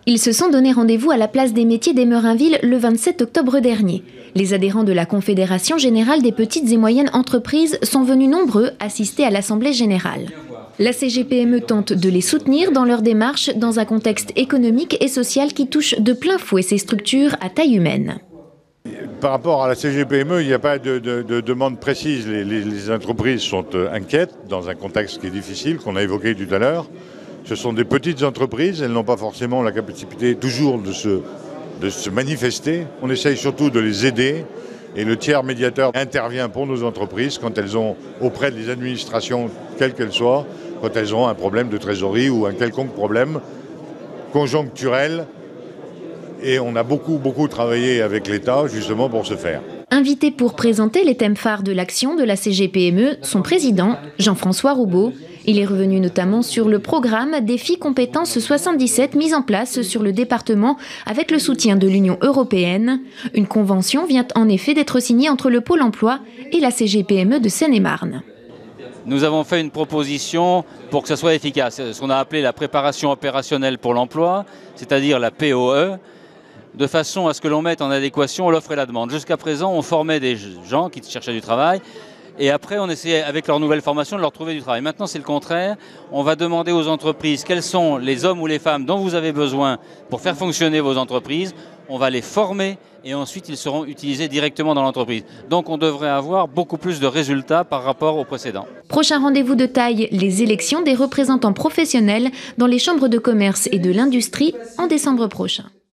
Ils se sont donné rendez-vous à la place des métiers d'Emerinville le 27 octobre dernier. Les adhérents de la Confédération générale des petites et moyennes entreprises sont venus nombreux assister à l'Assemblée générale. La CGPME tente de les soutenir dans leur démarche dans un contexte économique et social qui touche de plein fouet ces structures à taille humaine. Par rapport à la CGPME, il n'y a pas de demande précise. Les entreprises sont inquiètes dans un contexte qui est difficile, qu'on a évoqué tout à l'heure. Ce sont des petites entreprises, elles n'ont pas forcément la capacité toujours de se manifester. On essaye surtout de les aider et le tiers médiateur intervient pour nos entreprises quand elles ont, auprès des administrations, quelles qu'elles soient, quand elles ont un problème de trésorerie ou un quelconque problème conjoncturel. Et on a beaucoup travaillé avec l'État justement pour ce faire. Invité pour présenter les thèmes phares de l'action de la CGPME, son président, Jean-François Roubaud. Il est revenu notamment sur le programme Défi Compétences 77 mis en place sur le département avec le soutien de l'Union européenne. Une convention vient en effet d'être signée entre le Pôle emploi et la CGPME de Seine-et-Marne. Nous avons fait une proposition pour que ça soit efficace, ce qu'on a appelé la préparation opérationnelle pour l'emploi, c'est-à-dire la POE, de façon à ce que l'on mette en adéquation l'offre et la demande. Jusqu'à présent, on formait des gens qui cherchaient du travail et après, on essayait, avec leur nouvelle formation, de leur trouver du travail. Maintenant, c'est le contraire. On va demander aux entreprises quels sont les hommes ou les femmes dont vous avez besoin pour faire fonctionner vos entreprises. On va les former et ensuite, ils seront utilisés directement dans l'entreprise. Donc, on devrait avoir beaucoup plus de résultats par rapport au précédent. Prochain rendez-vous de taille, les élections des représentants professionnels dans les chambres de commerce et de l'industrie en décembre prochain.